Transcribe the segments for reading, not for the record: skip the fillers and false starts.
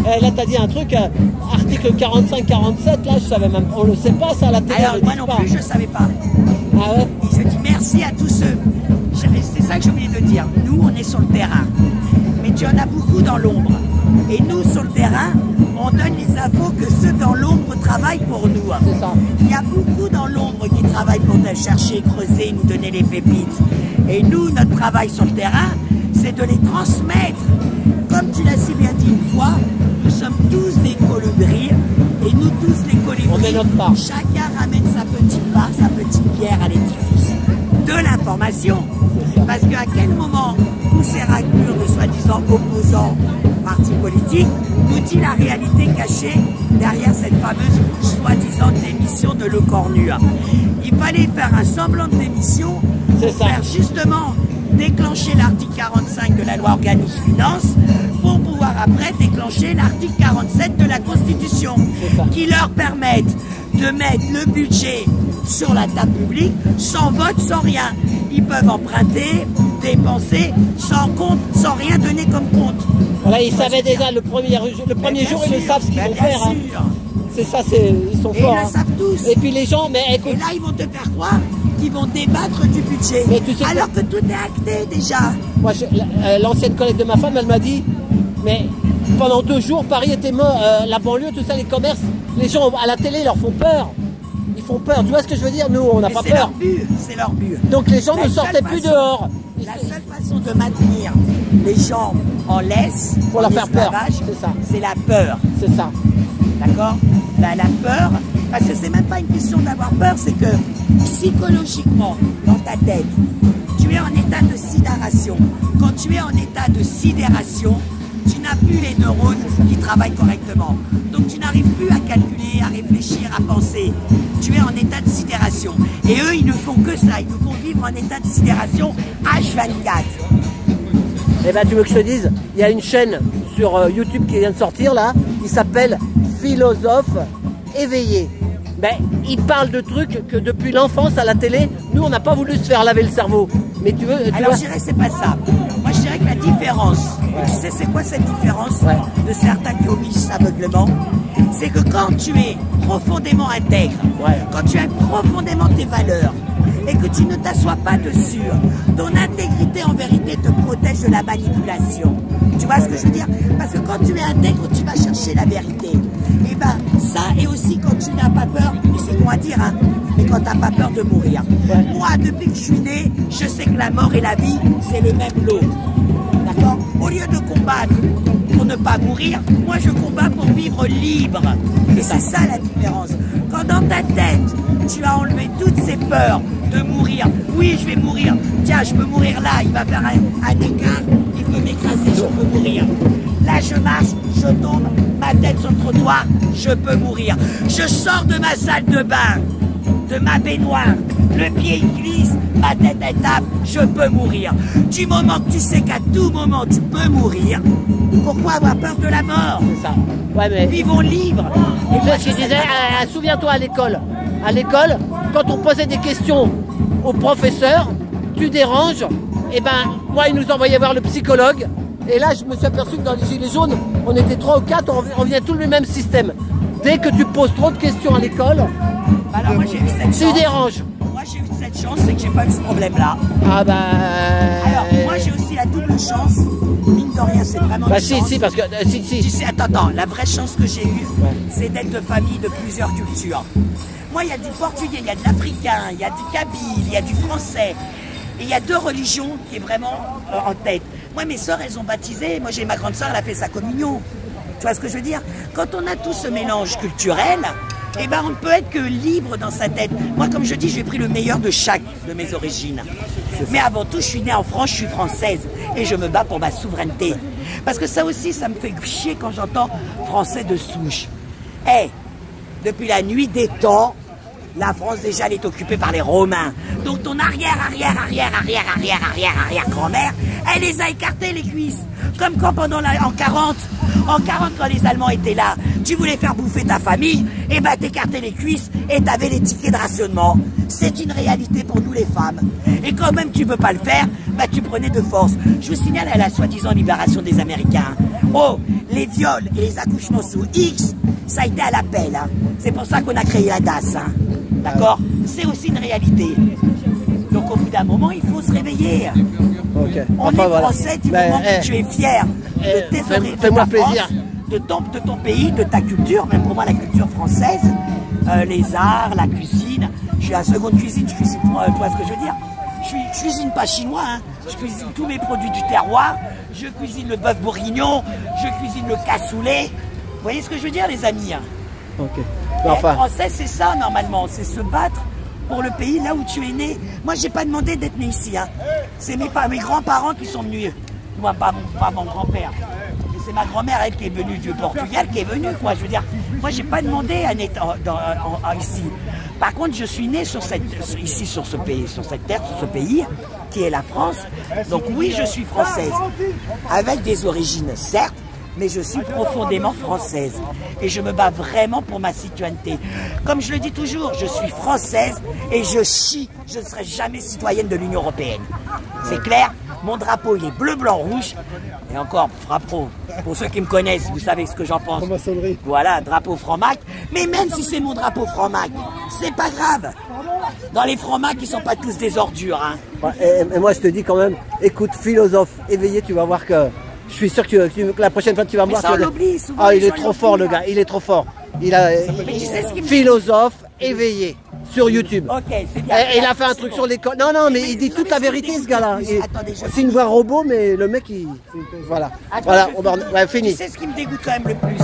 Là, t'as dit un truc, article 45-47, là, je savais même, on le sait pas, ça, à la télé. Alors, moi non plus, je savais pas. Ah ouais? Et je dis merci à tous ceux. C'est ça que j'ai oublié de dire. Nous, on est sur le terrain. Mais tu en as beaucoup dans l'ombre. Et nous, sur le terrain, on donne les infos que ceux dans l'ombre travaillent pour nous. C'est ça. Il y a beaucoup dans l'ombre qui travaillent pour chercher, creuser, nous donner les pépites. Et nous, notre travail sur le terrain, c'est de les transmettre. Comme tu l'as si bien dit une fois, nous sommes tous des colibris. Et nous tous, les colibris, chacun ramène sa petite part, sa petite pierre à l'édifice de l'information. Parce qu'à quel moment tous ces raclures de soi-disant opposants partis politiques nous dit la réalité cachée derrière cette fameuse soi-disant démission de Le Cornu. Il fallait faire un semblant de démission pour faire justement déclencher l'article 45 de la loi organique finance pour pouvoir après déclencher l'article 47 de la Constitution qui leur permettent de mettre le budget sur la table publique sans vote, sans rien. Ils peuvent emprunter, dépenser, sans compte, sans rien donner comme compte. Voilà, ils savaient déjà le premier jour, ils le savent ce qu'ils vont faire. Hein. C'est ça, ils sont forts. Ils le savent tous. Et puis les gens, mais écoute. Et là, ils vont te faire croire qu'ils vont débattre du budget. Mais tu sais alors que tout est acté déjà. Moi, l'ancienne collègue de ma femme, elle m'a dit, mais pendant 2 jours, Paris était mort, la banlieue, tout ça, les commerces, les gens à la télé leur font peur. Ils font peur, tu vois ce que je veux dire? Nous, on n'a pas peur. C'est leur but. Donc les gens ne sortaient plus dehors. La seule façon de maintenir les gens en laisse, pour la faire peur, c'est ça. C'est la peur. C'est ça. D'accord? La peur, parce que c'est même pas une question d'avoir peur, c'est que psychologiquement, dans ta tête, tu es en état de sidération. Quand tu es en état de sidération, tu n'as plus les neurones qui travaillent correctement. Donc tu n'arrives plus à calculer, à réfléchir, à penser. Tu es en état de sidération. Et eux, ils ne font que ça. Ils nous font vivre en état de sidération H24. Eh ben, tu veux que je te dise, il y a une chaîne sur YouTube qui vient de sortir là, qui s'appelle Philosophe éveillé. Ben, il parle de trucs que depuis l'enfance à la télé, nous on n'a pas voulu se faire laver le cerveau. Mais tu veux. Alors je dirais que c'est pas ça. Moi je dirais que la différence, tu sais c'est quoi cette différence de certains qui obéissent aveuglement? C'est que quand tu es profondément intègre, quand tu as profondément tes valeurs, et que tu ne t'assois pas dessus, ton intégrité en vérité te protège de la manipulation. Tu vois ce que je veux dire? Parce que quand tu es intègre, tu vas chercher la vérité. Et ben ça, et aussi quand tu n'as pas peur, c'est bon à dire, hein, mais quand tu n'as pas peur de mourir. Moi, depuis que je suis né, je sais que la mort et la vie, c'est les mêmes lots. D'accord? Au lieu de combattre pour ne pas mourir, moi je combats pour vivre libre. Et c'est ça la différence. Quand dans ta tête, tu as enlevé toutes ces peurs de mourir. Oui, je vais mourir. Tiens, je peux mourir là. Il va faire un écart. Il peut m'écraser. Je peux mourir. Là, je marche. Je tombe. Ma tête sur le trottoir. Je peux mourir. Je sors de ma salle de bain. De ma baignoire. Le pied il glisse. Ma tête elle tape. Je peux mourir. Du moment que tu sais qu'à tout moment tu peux mourir, pourquoi avoir peur de la mort? C'est ça. Ouais, mais... Vivons libres. Et moi, je disais, souviens-toi à l'école. À l'école, quand on posait des questions au professeur, tu déranges, et ben moi il nous envoyait voir le psychologue. Et là je me suis aperçu que dans les gilets jaunes, on était 3 ou 4, on vient tout le même système. Dès que tu poses trop de questions à l'école, alors moi j'ai eu cette chance. Tu déranges. Moi j'ai eu cette chance, c'est que j'ai pas eu ce problème-là. Ah bah. Alors moi j'ai aussi la double chance. Mine de rien, c'est vraiment une chance. Si, parce que si. Tu sais, attends, la vraie chance que j'ai eue, c'est d'être de famille de plusieurs cultures. Moi, il y a du portugais, il y a de l'africain, il y a du kabyle, il y a du français. Et il y a 2 religions qui est vraiment en tête. Moi, mes sœurs, elles ont baptisé. Moi, j'ai ma grande sœur, elle a fait sa communion. Tu vois ce que je veux dire? Quand on a tout ce mélange culturel, eh ben, on ne peut être que libre dans sa tête. Moi, comme je dis, j'ai pris le meilleur de chaque de mes origines. Mais avant tout, je suis née en France, je suis française. Et je me bats pour ma souveraineté. Parce que ça aussi, ça me fait chier quand j'entends français de souche. Eh, depuis la nuit des temps, la France déjà elle est occupée par les Romains. Donc ton arrière-grand-mère, elle les a écartés les cuisses. Comme quand en 40, quand les Allemands étaient là, tu voulais faire bouffer ta famille, et ben t'écartais les cuisses et t'avais les tickets de rationnement. C'est une réalité pour nous les femmes. Et quand même tu peux pas le faire, bah tu prenais de force. Je vous signale à la soi-disant libération des Américains. Oh, les viols et les accouchements sous X, ça a été à l'appel. Hein. C'est pour ça qu'on a créé la DAS. Hein. D'accord? C'est aussi une réalité. Donc au bout d'un moment, il faut se réveiller. Okay. On est français du moment que tu es fier de tes origines, fais-moi plaisir. De ton pays, de ta culture, même pour moi la culture française, les arts, la cuisine. Je suis à seconde cuisine, je cuisine, tu vois ce que je veux dire? Je cuisine pas chinois, hein. Je cuisine tous mes produits du terroir, je cuisine le bœuf bourguignon, je cuisine le cassoulet. Vous voyez ce que je veux dire les amis? Ok. Enfin. Français c'est ça normalement, c'est se battre pour le pays là où tu es né. Moi j'ai pas demandé d'être né ici, hein. C'est mes grands-parents qui sont venus. Moi pas mon grand-père. C'est ma grand-mère, elle, qui est venue du Portugal, qui est venue, quoi. Je veux dire, moi, j'ai pas demandé à naître ici. Par contre, je suis né ici, sur ce pays, sur cette terre, sur ce pays, qui est la France. Donc oui, je suis française. Avec des origines, certes, mais je suis profondément française. Et je me bats vraiment pour ma citoyenneté. Comme je le dis toujours, je suis française et je ne serai jamais citoyenne de l'Union européenne. C'est clair? Mon drapeau, il est bleu, blanc, rouge. Et encore, drapeau, pour ceux qui me connaissent, vous savez ce que j'en pense. Voilà, drapeau Franc-Mac. Mais même si c'est mon drapeau Franc-Mac, c'est pas grave. Dans les Franc-Mac, ils sont pas tous des ordures. Hein. Et moi, je te dis quand même, écoute, philosophe éveillé, tu vas voir que... Je suis sûr que la prochaine fois que tu vas me voir... Ça, on l'oublie souvent. Ah, il est trop fort, le gars, il est trop fort. Il a... Philosophe éveillé. Sur YouTube. Ok, c'est bien. Et il a fait un truc sur l'école. Non, non, mais il dit toute la vérité, ce gars-là. C'est une voix robot, mais le mec, il... Voilà. Voilà, on va finir. Tu sais ce qui me dégoûte quand même le plus?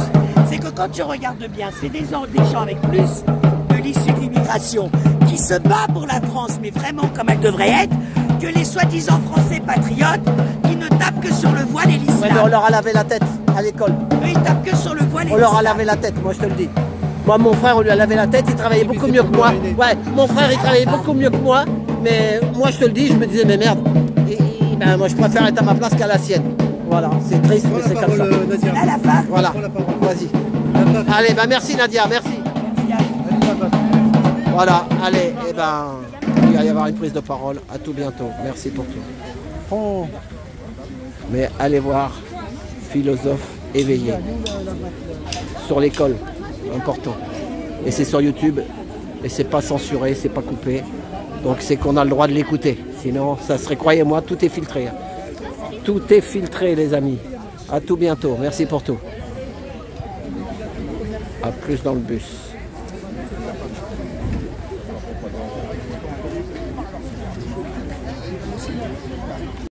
C'est que quand tu regardes bien, c'est des gens avec plus de l'issue de l'immigration qui se battent pour la France, mais vraiment comme elle devrait être, que les soi-disant Français patriotes qui ne tapent que sur le voile et l'islam. Ouais, mais on leur a lavé la tête à l'école. Eux, ils tapent que sur le voile et l'islam. On leur a lavé la tête, moi je te le dis. Moi, mon frère, on lui a lavé la tête, il travaillait beaucoup mieux que moi. Ouais, mon frère, il travaillait beaucoup mieux que moi. Mais moi, je te le dis, je me disais, mais merde. Ben, moi, je préfère être à ma place qu'à la sienne. Voilà, c'est triste, mais c'est comme ça. À la fin. Voilà, vas-y. Allez, ben merci Nadia, merci. Voilà, allez, et ben, il va y avoir une prise de parole. À tout bientôt. Merci pour tout. Oh. Mais allez voir Philosophe éveillé sur l'école. Important. Et c'est sur YouTube et c'est pas censuré, c'est pas coupé. Donc c'est qu'on a le droit de l'écouter. Sinon, ça serait, croyez-moi, tout est filtré. Tout est filtré, les amis. À tout bientôt. Merci pour tout. À plus dans le bus.